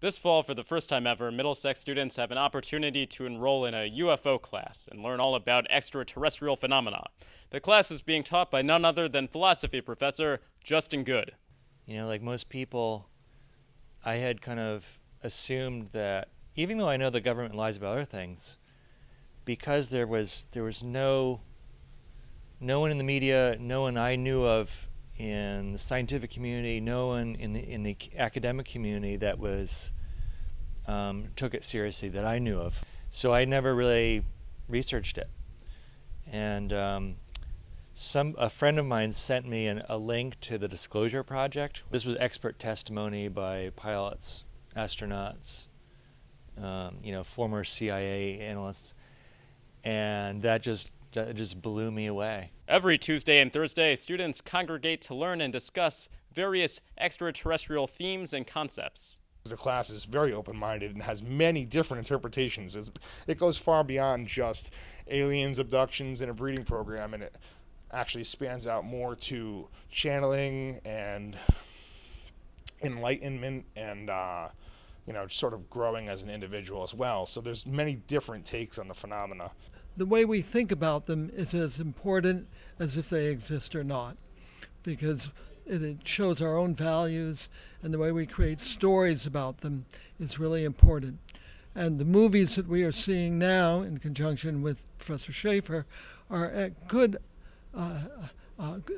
This fall, for the first time ever, Middlesex students have an opportunity to enroll in a UFO class and learn all about extraterrestrial phenomena. The class is being taught by none other than philosophy professor Justin Good. You know, like most people, I had kind of assumed that even though I know the government lies about other things, because there was no one in the media, no one I knew of in the scientific community, no one in the academic community that was took it seriously that I knew of. So I never really researched it. And a friend of mine sent me a link to the Disclosure Project. This was expert testimony by pilots, astronauts, former CIA analysts, and that just blew me away. Every Tuesday and Thursday, students congregate to learn and discuss various extraterrestrial themes and concepts. The class is very open-minded and has many different interpretations. It goes far beyond just aliens, abductions, and a breeding program, and it actually spans out more to channeling and enlightenment and sort of growing as an individual as well. So there's many different takes on the phenomena. The way we think about them is as important as if they exist or not, because it shows our own values, and the way we create stories about them is really important. And the movies that we are seeing now, in conjunction with Professor Schaefer, are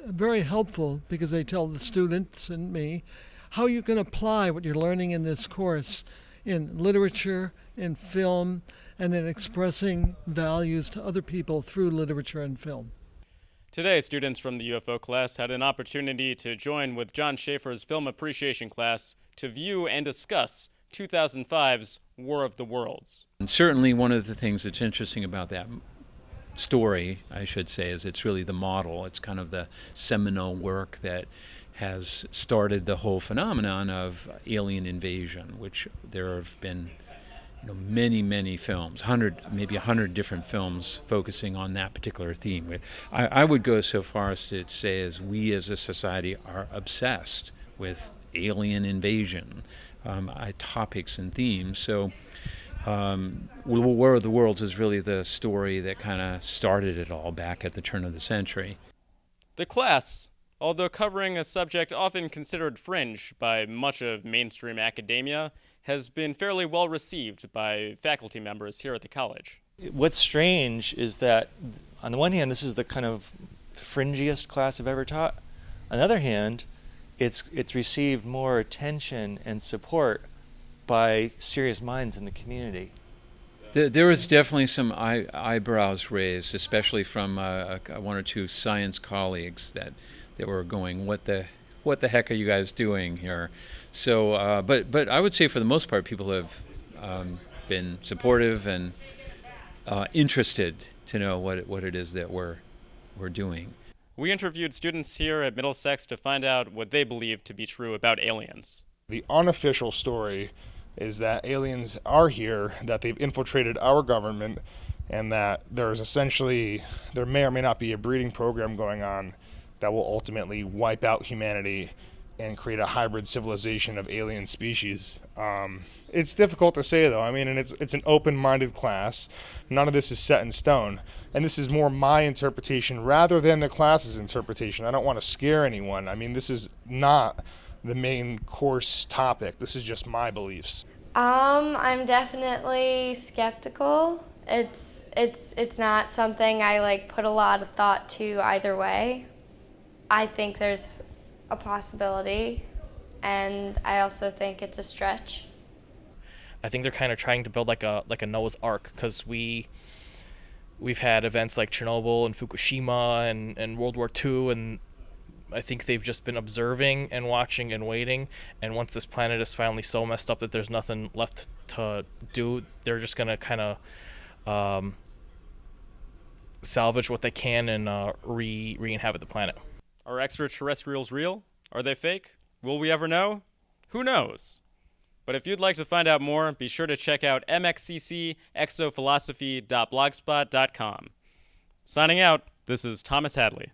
very helpful, because they tell the students and me how you can apply what you're learning in this course in literature, in film, and in expressing values to other people through literature and film. Today, students from the UFO class had an opportunity to join with John Schaefer's film appreciation class to view and discuss 2005's War of the Worlds. And certainly one of the things that's interesting about that story, I should say, is it's really the model. It's kind of the seminal work that has started the whole phenomenon of alien invasion, which there have been many films, maybe 100 different films focusing on that particular theme. I would go so far as to say as we as a society are obsessed with alien invasion topics and themes. So War of the Worlds is really the story that kind of started it all back at the turn of the century. The class, although covering a subject often considered fringe by much of mainstream academia, has been fairly well received by faculty members here at the college. What's strange is that, on the one hand, this is the kind of fringiest class I've ever taught. On the other hand, it's received more attention and support by serious minds in the community. There was definitely some eyebrows raised, especially from one or two science colleagues that were going, what the heck are you guys doing here? So, but I would say for the most part, people have been supportive and interested to know what it is that we're doing. We interviewed students here at Middlesex to find out what they believe to be true about aliens. The unofficial story is that aliens are here, that they've infiltrated our government, and that there may or may not be a breeding program going on that will ultimately wipe out humanity and create a hybrid civilization of alien species. It's difficult to say, though. I mean, and it's an open-minded class. None of this is set in stone. And this is more my interpretation rather than the class's interpretation. I don't want to scare anyone. I mean, this is not the main course topic. This is just my beliefs. I'm definitely skeptical. It's not something I put a lot of thought to either way. I think there's a possibility, and I also think it's a stretch. I think they're kind of trying to build like a Noah's Ark, because we've had events like Chernobyl and Fukushima and World War II, and I think they've just been observing and watching and waiting, and once this planet is finally so messed up that there's nothing left to do, they're just going to kind of salvage what they can and re-inhabit the planet. Are extraterrestrials real? Are they fake? Will we ever know? Who knows? But if you'd like to find out more, be sure to check out mxccxophilosophy.blogspot.com. Signing out, this is Thomas Hadley.